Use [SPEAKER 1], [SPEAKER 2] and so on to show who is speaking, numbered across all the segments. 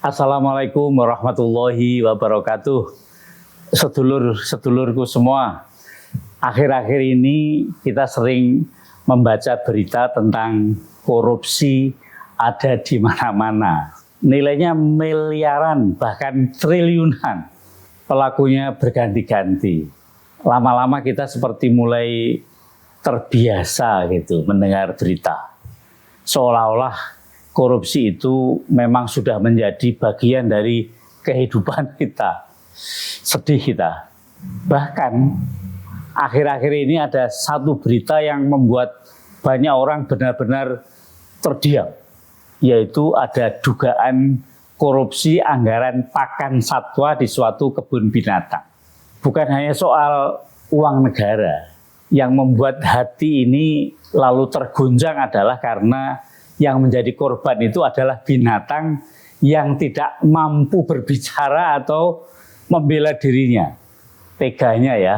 [SPEAKER 1] Assalamualaikum warahmatullahi wabarakatuh. Sedulur-sedulurku semua, akhir-akhir ini kita sering membaca berita tentang korupsi ada di mana-mana. Nilainya miliaran, bahkan triliunan. Pelakunya berganti-ganti. Lama-lama kita seperti mulai terbiasa gitu mendengar berita. Seolah-olah korupsi itu memang sudah menjadi bagian dari kehidupan kita. Sedih kita. Bahkan akhir-akhir ini ada satu berita yang membuat banyak orang benar-benar terdiam. Yaitu ada dugaan korupsi anggaran pakan satwa di suatu kebun binatang. Bukan hanya soal uang negara. Yang membuat hati ini lalu terguncang adalah karena yang menjadi korban itu adalah binatang yang tidak mampu berbicara atau membela dirinya. Teganya ya.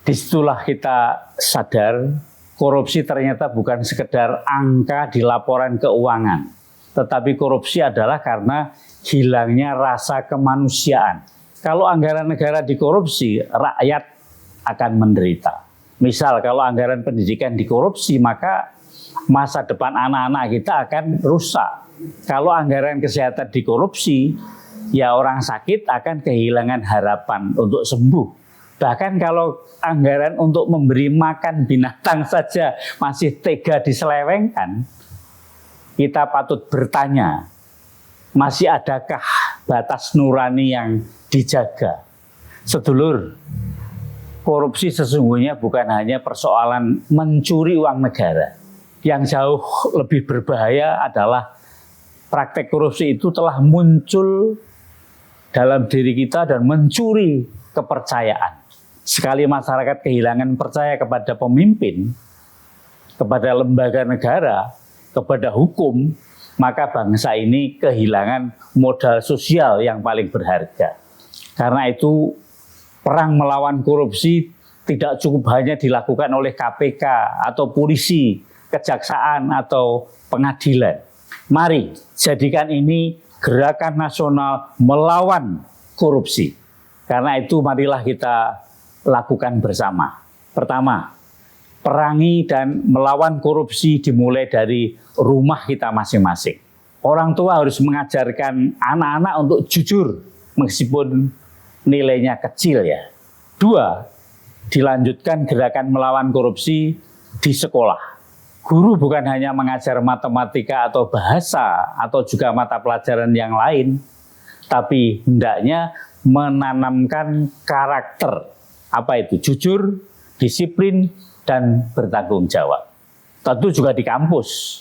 [SPEAKER 1] Disitulah kita sadar korupsi ternyata bukan sekedar angka di laporan keuangan. Tetapi korupsi adalah karena hilangnya rasa kemanusiaan. Kalau anggaran negara dikorupsi, rakyat akan menderita. Misal kalau anggaran pendidikan dikorupsi, maka masa depan anak-anak kita akan rusak. Kalau anggaran kesehatan dikorupsi, ya orang sakit akan kehilangan harapan untuk sembuh. Bahkan kalau anggaran untuk memberi makan binatang saja masih tega diselewengkan, kita patut bertanya, masih adakah batas nurani yang dijaga? Sedulur, korupsi sesungguhnya bukan hanya persoalan mencuri uang negara. Yang jauh lebih berbahaya adalah praktek korupsi itu telah muncul dalam diri kita dan mencuri kepercayaan. Sekali masyarakat kehilangan percaya kepada pemimpin, kepada lembaga negara, kepada hukum, maka bangsa ini kehilangan modal sosial yang paling berharga. Karena itu perang melawan korupsi tidak cukup hanya dilakukan oleh KPK atau polisi, kejaksaan atau pengadilan. Mari jadikan ini gerakan nasional melawan korupsi. Karena itu marilah kita lakukan bersama. Pertama, perangi dan melawan korupsi dimulai dari rumah kita masing-masing. Orang tua harus mengajarkan anak-anak untuk jujur meskipun nilainya kecil ya. Dua, dilanjutkan gerakan melawan korupsi di sekolah. Guru bukan hanya mengajar matematika atau bahasa atau juga mata pelajaran yang lain, tapi hendaknya menanamkan karakter. Apa itu? Jujur, disiplin, dan bertanggung jawab. Tentu juga di kampus.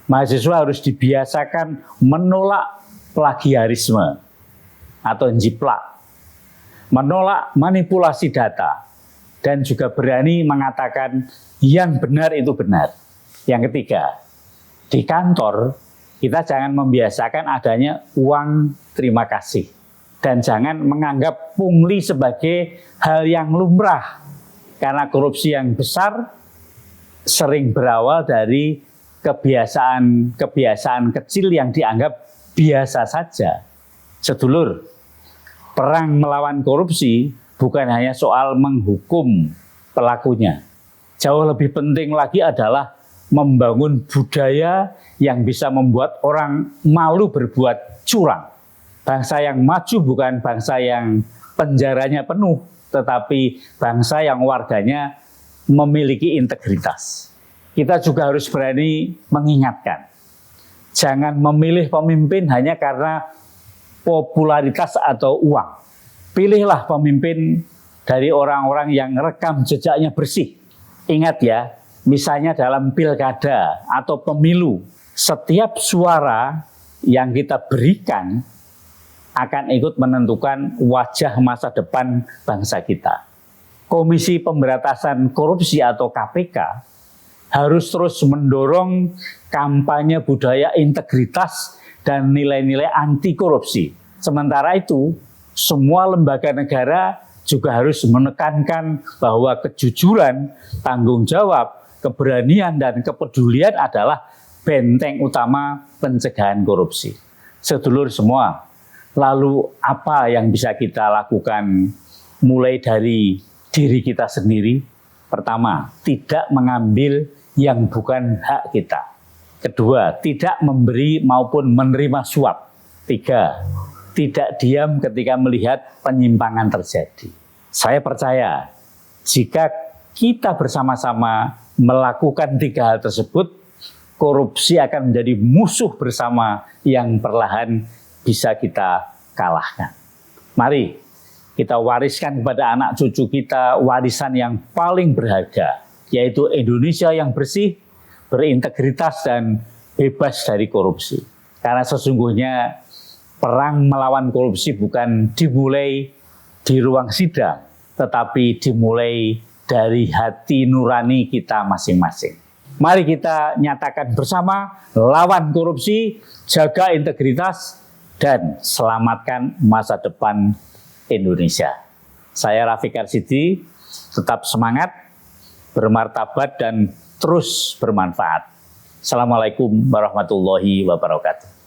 [SPEAKER 1] Mahasiswa harus dibiasakan menolak plagiarisme atau jiplak, menolak manipulasi data, dan juga berani mengatakan yang benar itu benar. Yang ketiga, di kantor kita jangan membiasakan adanya uang terima kasih. Dan jangan menganggap pungli sebagai hal yang lumrah. Karena korupsi yang besar sering berawal dari kebiasaan kecil yang dianggap biasa saja. Sedulur, perang melawan korupsi bukan hanya soal menghukum pelakunya. Jauh lebih penting lagi adalah membangun budaya yang bisa membuat orang malu berbuat curang. Bangsa yang maju bukan bangsa yang penjaranya penuh, tetapi bangsa yang warganya memiliki integritas. Kita juga harus berani mengingatkan. Jangan memilih pemimpin hanya karena popularitas atau uang. Pilihlah pemimpin dari orang-orang yang rekam jejaknya bersih. Ingat ya, misalnya dalam pilkada atau pemilu, setiap suara yang kita berikan akan ikut menentukan wajah masa depan bangsa kita. Komisi Pemberantasan Korupsi atau KPK harus terus mendorong kampanye budaya integritas dan nilai-nilai anti korupsi. Sementara itu, semua lembaga negara juga harus menekankan bahwa kejujuran, tanggung jawab, keberanian, dan kepedulian adalah benteng utama pencegahan korupsi. sedulur semua, lalu apa yang bisa kita lakukan mulai dari diri kita sendiri? Pertama, tidak mengambil yang bukan hak kita. Kedua, tidak memberi maupun menerima suap. Tiga, tidak diam ketika melihat penyimpangan terjadi. Saya percaya, jika kita bersama-sama melakukan tiga hal tersebut, korupsi akan menjadi musuh bersama yang perlahan bisa kita kalahkan. Mari kita wariskan kepada anak cucu kita warisan yang paling berharga, yaitu Indonesia yang bersih, berintegritas, dan bebas dari korupsi. Karena sesungguhnya perang melawan korupsi bukan dimulai di ruang sidang, tetapi dimulai dari hati nurani kita masing-masing. Mari kita nyatakan bersama, lawan korupsi, jaga integritas, dan selamatkan masa depan Indonesia. Saya Rafiq Arsidi, tetap semangat, bermartabat, dan terus bermanfaat. Assalamualaikum warahmatullahi wabarakatuh.